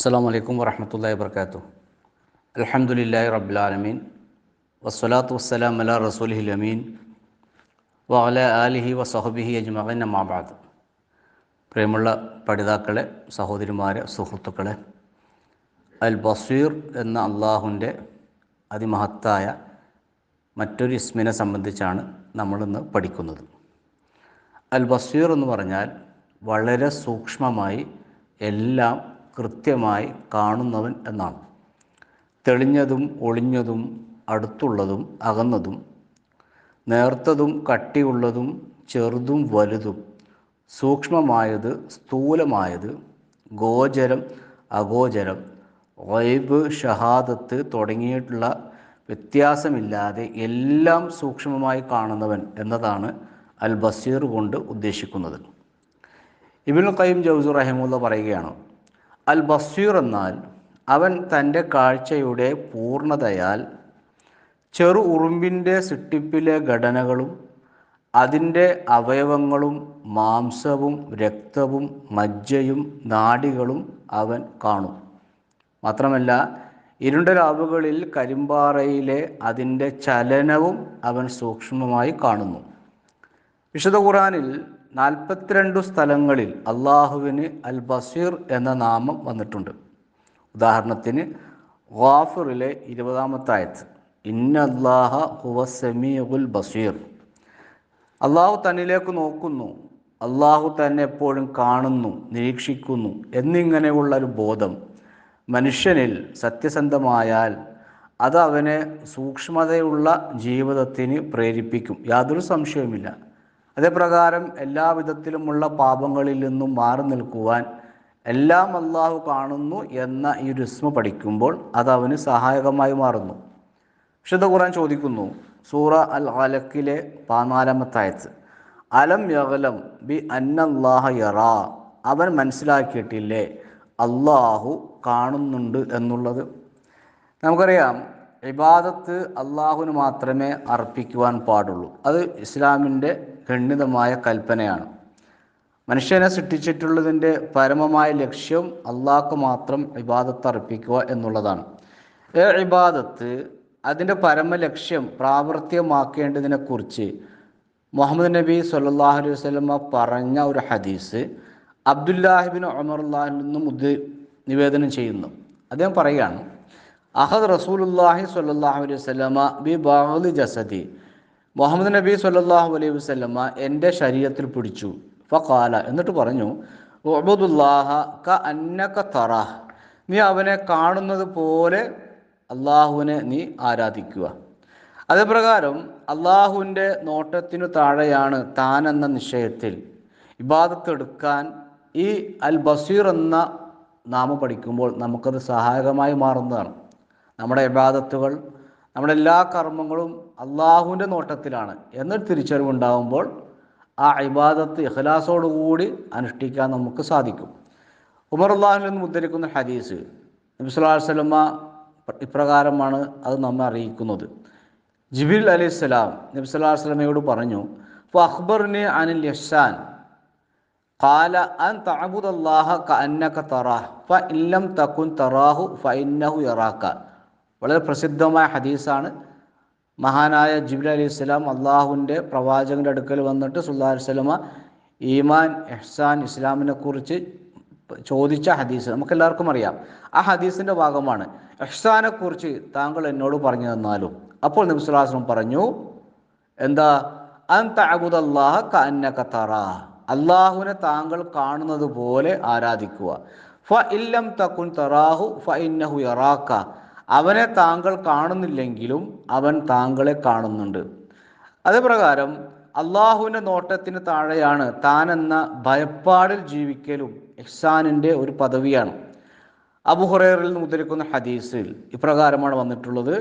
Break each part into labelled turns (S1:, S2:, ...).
S1: അസ്സലാമു അലൈക്കും വറഹ്മത്തുള്ളാഹി വബറകാതുഹു. അൽഹംദുലില്ലാഹി റബ്ബിൽ ആലമീൻ വസ്സലാത്തു വസ്സലാമു അലാ റസൂലിഹിൽ അമീൻ വഅലാ ആലിഹി വസഹ്ബിഹി അജ്മഈൻ അമ്മാ ബഅദ്. പ്രിയമുള്ള പഠിതാക്കളെ, സഹോദരിമാരെ, സുഹൃത്തുക്കളെ, അൽ ബസീർ എന്ന അള്ളാഹുവിൻ്റെ അതിമഹത്തായ മറ്റൊരു ഇസ്മിനെ സംബന്ധിച്ചാണ് നമ്മളിന്ന് പഠിക്കുന്നത്. അൽ ബസീർ എന്ന് പറഞ്ഞാൽ വളരെ സൂക്ഷ്മമായി എല്ലാം കൃത്യമായി കാണുന്നവൻ എന്നാണ്. തെളിഞ്ഞതും ഒളിഞ്ഞതും അടുത്തുള്ളതും അകന്നതും നേർത്തതും കട്ടിയുള്ളതും ചെറുതും വലുതും സൂക്ഷ്മമായത് സ്ഥൂലമായത് ഗോചരം അഗോചരം ഗൈബ് ഷഹാദത്ത് തുടങ്ങിയിട്ടുള്ള വ്യത്യാസമില്ലാതെ എല്ലാം സൂക്ഷ്മമായി കാണുന്നവൻ എന്നതാണ് അൽ ബസീർ കൊണ്ട് ഉദ്ദേശിക്കുന്നത്. ഇബ്നുൽ ഖയ്യിം ജൗസി റഹിമഹുല്ലാഹ് പറയുകയാണ്, അൽ ബസീർ എന്നാൽ അവൻ തൻ്റെ കാഴ്ചയുടെ പൂർണ്ണതയാൽ ചെറു ഉറുമ്പിൻ്റെ സിട്ടിപ്പിലെ ഘടനകളും അതിൻ്റെ അവയവങ്ങളും മാംസവും രക്തവും മജ്ജയും നാഡികളും അവൻ കാണും. മാത്രമല്ല ഇരുണ്ട രാവുകളിൽ കരിമ്പാറയിലെ അതിൻ്റെ ചലനവും അവൻ സൂക്ഷ്മമായി കാണുന്നു. വിശുദ്ധ ഖുർആനിൽ 42 സ്ഥലങ്ങളിൽ അള്ളാഹുവിന് അൽ ബസീർ എന്ന നാമം വന്നിട്ടുണ്ട്. ഉദാഹരണത്തിന് ഗാഫിറിലെ 20-ാമത്തെ ആയത്ത്, ഇന്നല്ലാഹ ഹുവ സമീഉൽ ബസീർ, അള്ളാഹു തന്നിലേക്ക് നോക്കുന്നു, അള്ളാഹു തന്നെ എപ്പോഴും കാണുന്നു, നിരീക്ഷിക്കുന്നു എന്നിങ്ങനെയുള്ള ഒരു ബോധം മനുഷ്യനിൽ സത്യസന്ധമായാൽ അത് അവനെ സൂക്ഷ്മതയുള്ള ജീവിതത്തിന് പ്രേരിപ്പിക്കും, യാതൊരു സംശയവുമില്ല. അതേപ്രകാരം എല്ലാവിധത്തിലുമുള്ള പാപങ്ങളിൽ നിന്നും മാറി നിൽക്കുവാൻ എല്ലാം അള്ളാഹു കാണുന്നു എന്ന ഈ ഒരു ഇസ്മ പഠിക്കുമ്പോൾ അത് അവന് സഹായകമായി മാറുന്നു. വിശുദ്ധ ഖുർആൻ ചോദിക്കുന്നു, സൂറ അൽ അലക്കിലെ 14-ാമത്തെ ആയത്ത്, അലം യഗ്ലം ബി അന്നല്ലാഹ യറാ, അവൻ മനസ്സിലാക്കിയിട്ടില്ലേ അള്ളാഹു കാണുന്നുണ്ട് എന്നുള്ളത്. നമുക്കറിയാം, ഇബാദത്ത് അള്ളാഹുവിന് മാത്രമേ അർപ്പിക്കുവാൻ പാടുള്ളൂ. അത് ഇസ്ലാമിൻ്റെ ഖണ്ഡിതമായ കൽപ്പനയാണ്. മനുഷ്യനെ സൃഷ്ടിച്ചിട്ടുള്ളതിൻ്റെ പരമമായ ലക്ഷ്യം അള്ളാഹ്ക്ക് മാത്രം ഇബാദത്ത് അർപ്പിക്കുക എന്നുള്ളതാണ്. ഇബാദത്ത് അതിൻ്റെ പരമലക്ഷ്യം പ്രാവർത്തികമാക്കേണ്ടതിനെക്കുറിച്ച് മുഹമ്മദ് നബി സല്ലല്ലാഹു അലൈഹി വസല്ലമ പറഞ്ഞ ഒരു ഹദീസ് അബ്ദുല്ലാഹിബ്നു ഉമറുള്ളാഹിൽ നിന്നും നിവേദനം ചെയ്യുന്നു. അദ്ദേഹം പറയുകയാണ്, അഹദ് റസൂലുള്ളാഹി സ്വല്ലല്ലാഹു അലൈഹി വസല്ലമ ബി ബഅദി ജസദി, മുഹമ്മദ് നബി സ്വല്ലല്ലാഹു അലൈഹി വസല്ലമ എൻ്റെ ശരീരത്തിൽ പിടിച്ചു. ഫഖാല, എന്നിട്ട് പറഞ്ഞു, ഉഅ്ബുദുല്ലാഹ കഅന്നക തറാഹ്, നീ അവനെ കാണുന്നത് പോലെ അള്ളാഹുവിനെ നീ ആരാധിക്കുക. അതേപ്രകാരം അള്ളാഹുവിൻ്റെ നോട്ടത്തിനു താഴെയാണ് താൻ എന്ന നിശ്ചയത്തിൽ ഇബാദത്ത് എടുക്കാൻ ഈ അൽ ബസീർ എന്ന നാമം പഠിക്കുമ്പോൾ നമുക്കത് സഹായകമായി മാറുന്നതാണ്. നമ്മുടെ ഇബാദത്തുകൾ, നമ്മുടെ എല്ലാ കർമ്മങ്ങളും അള്ളാഹുവിൻ്റെ നോട്ടത്തിലാണ് എന്നൊരു തിരിച്ചറിവുണ്ടാകുമ്പോൾ ആ ഇബാദത്ത് ഇഖ്ലാസോടുകൂടി അനുഷ്ഠിക്കാൻ നമുക്ക് സാധിക്കും. ഉമർ അള്ളാഹുവിൽ നിന്ന് ഉദ്ധരിക്കുന്ന ഹദീസ് നബി സല്ലല്ലാഹു അലൈഹി വസല്ലമ ഇപ്രകാരമാണ് അത് നമ്മെ അറിയിക്കുന്നത്. ജിബ്രീൽ അലൈഹിസ്സലാം നബി സല്ലല്ലാഹു അലൈഹി വസല്ലമയോട് പറഞ്ഞു, ഫഅഖ്ബർനി അനിൽ ഇഹ്സാൻ ഖാല അൻ തഅബുദല്ലാഹ കഅന്നക തറാഹ് ഫഇൻ ലം തകുൻ തറാഹു ഫഇന്നഹു യറാക. വളരെ പ്രസിദ്ധമായ ഹദീസാണ്. മഹാനായ ജിബ്രീൽ അലൈഹിസ്സലാം അള്ളാഹുവിൻ്റെ പ്രവാചകൻ്റെ അടുക്കൽ വന്നിട്ട് സല്ലല്ലാഹു അലൈഹി വസല്ലമ ഈമാൻ, ഇഹ്സാൻ, ഇസ്ലാമിനെ കുറിച്ച് ചോദിച്ച ഹദീസ് നമുക്കെല്ലാവർക്കും അറിയാം. ആ ഹദീസിൻ്റെ ഭാഗമാണ്, ഇഹ്സാനെക്കുറിച്ച് താങ്കൾ എന്നോട് പറഞ്ഞു തന്നാലും. അപ്പോൾ നബി സല്ലല്ലാഹു അലൈഹി വസല്ലം പറഞ്ഞു, എന്താ, അൻ തഅബുദല്ലാഹ കഅന്നക തറാഹ്, അള്ളാഹുവിനെ താങ്കൾ കാണുന്നത് പോലെ ആരാധിക്കുക. ഫഇൻ ലം തകുൻ തറാഹു ഫഇന്നഹു യറാക, അവനെ താങ്കൾ കാണുന്നില്ലെങ്കിലും അവൻ താങ്കളെ കാണുന്നുണ്ട്. അതേപ്രകാരം അള്ളാഹുവിൻ്റെ നോട്ടത്തിന് താഴെയാണ് താൻ എന്ന ഭയപ്പാടിൽ ജീവിക്കലും ഇഹ്സാനിൻ്റെ ഒരു പദവിയാണ്. അബൂ ഹുറൈറയിൽ നിന്ന് ഉദ്ധരിക്കുന്ന ഹദീസിൽ ഇപ്രകാരമാണ് വന്നിട്ടുള്ളത്.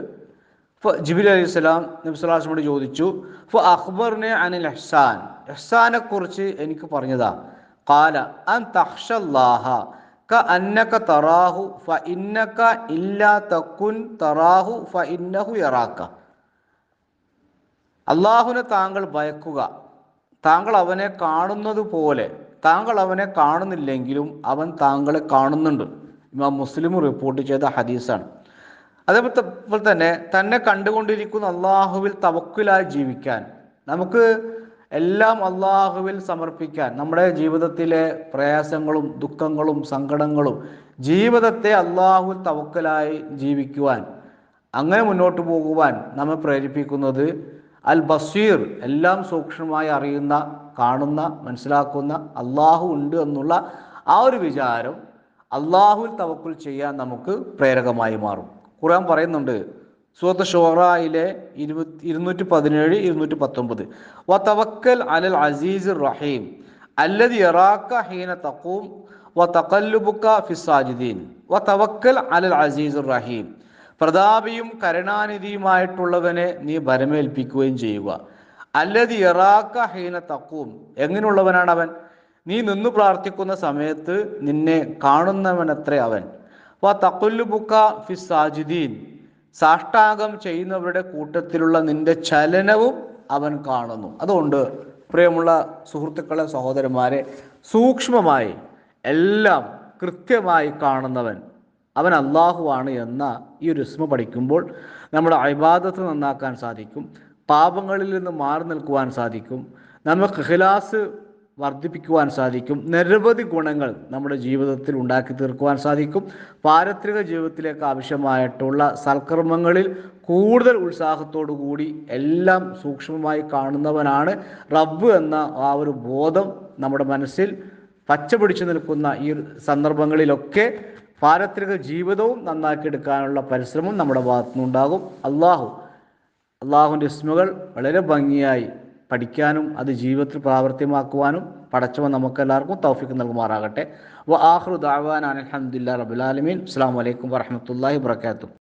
S1: ജിബ്രീൽ അലൈഹിസ്സലാം നബി സല്ലല്ലാഹു അലൈഹി വസല്ലമയോട് ചോദിച്ചു, ഫഅഖ്ബർനി അനിൽ ഇഹ്സാൻ, ഇഹ്സാനെക്കുറിച്ച് എനിക്ക് പറഞ്ഞതാ. ഖാല അൻ തഖ്ഷല്ലാഹ കഅന്നക തറാഹു ഫഇന്നക ഇല്ലാ തകുൻ തറാഹു ഫഇന്നഹു യറാക, അള്ളാഹുവിനെ താങ്കൾ ഭയക്കുക, താങ്കൾ അവനെ കാണുന്നത് പോലെ, താങ്കൾ അവനെ കാണുന്നില്ലെങ്കിലും അവൻ താങ്കളെ കാണുന്നുണ്ട് ഇമാം മുസ്ലിം റിപ്പോർട്ട് ചെയ്ത ഹദീസാണ്. അതേപോലെ തന്നെ തന്നെ കണ്ടുകൊണ്ടിരിക്കുന്ന അള്ളാഹുവിൽ തവക്കുലായി ജീവിക്കാൻ, നമുക്ക് എല്ലാം അള്ളാഹുവിൽ സമർപ്പിക്കാൻ, നമ്മുടെ ജീവിതത്തിലെ പ്രയാസങ്ങളും ദുഃഖങ്ങളും സങ്കടങ്ങളും ജീവിതത്തെ അള്ളാഹുവിൽ തവക്കുലായി ജീവിക്കുവാൻ, അങ്ങനെ മുന്നോട്ട് പോകുവാൻ നമ്മെ പ്രേരിപ്പിക്കുന്നത് അൽ ബസീർ, എല്ലാം സൂക്ഷ്മമായി അറിയുന്ന, കാണുന്ന, മനസ്സിലാക്കുന്ന അള്ളാഹു ഉണ്ട് എന്നുള്ള ആ ഒരു വിചാരം അള്ളാഹുവിൽ തവക്കുൽ ചെയ്യാൻ നമുക്ക് പ്രേരകമായി മാറും. ഖുർആൻ പറയുന്നുണ്ട് സൂറത്ത് ഷൂറയിലെ 217 219, വതവക്കൽ അലൽ അസീസിർ റഹീം അല്ലദി യറാക ഹീന തഖൂം വതഖല്ലുബുക ഫിസ്സാജിദീൻ വതവക്കൽ അലൽ അസീസിർ റഹീം, പ്രതാപിയും കരുണാനിധിയുമായിട്ടുള്ളവനെ നീ ഭരമേൽപ്പിക്കുകയും ചെയ്യുക. അല്ലദി യറാക ഹീന തഖൂം, എങ്ങനെയുള്ളവനാണ് അവൻ? നീ നിന്ന് പ്രാർത്ഥിക്കുന്ന സമയത്ത് നിന്നെ കാണുന്നവനത്രേ അവൻ. വതഖല്ലുബുക ഫിസ്സാജിദീൻ, സാഷ്ടാംഗം ചെയ്യുന്നവരുടെ കൂട്ടത്തിലുള്ള നിന്റെ ചലനവും അവൻ കാണുന്നു. അതുകൊണ്ട് പ്രിയമുള്ള സുഹൃത്തുക്കളെ, സഹോദരന്മാരെ, സൂക്ഷ്മമായി എല്ലാം കൃത്യമായി കാണുന്നവൻ അവൻ അള്ളാഹുവാണ് എന്ന ഈ ഒരു ഇസ്മ പഠിക്കുമ്പോൾ നമ്മുടെ ഇബാദത്ത് നന്നാക്കാൻ സാധിക്കും, പാപങ്ങളിൽ നിന്ന് മാറി നിൽക്കുവാൻ സാധിക്കും, നമുക്ക് ഇഖ്ലാസ് വർദ്ധിപ്പിക്കുവാൻ സാധിക്കും, നിരവധി ഗുണങ്ങൾ നമ്മുടെ ജീവിതത്തിൽ ഉണ്ടാക്കി തീർക്കുവാൻ സാധിക്കും. പാരത്രിക ജീവിതത്തിലേക്ക് ആവശ്യമായിട്ടുള്ള സൽക്കർമ്മങ്ങളിൽ കൂടുതൽ ഉത്സാഹത്തോടു കൂടി എല്ലാം സൂക്ഷ്മമായി കാണുന്നവനാണ് റബ്ബ് എന്ന ആ ഒരു ബോധം നമ്മുടെ മനസ്സിൽ പച്ച പിടിച്ചു നിൽക്കുന്ന ഈ സന്ദർഭങ്ങളിലൊക്കെ പാരത്രിക ജീവിതവും നന്നാക്കിയെടുക്കാനുള്ള പരിശ്രമം നമ്മുടെ ഭാഗത്തുനിന്നുണ്ടാകും. അള്ളാഹുവിൻ്റെ ഇസ്മുകൾ വളരെ ഭംഗിയായി പഠിക്കാനും അത് ജീവിതത്തിൽ പ്രാവർത്തികമാക്കുവാനും പടച്ചവൻ നമുക്കെല്ലാവർക്കും തൗഫീഖ് നൽകുമാറാകട്ടെ. വ ആഖിറു ദഅവാന അൽഹംദുലില്ലാഹി റബ്ബിൽ ആലമീൻ. അസ്സലാമു അലൈക്കും വറഹ്മത്തുള്ളാഹി വബറകാതുഹു.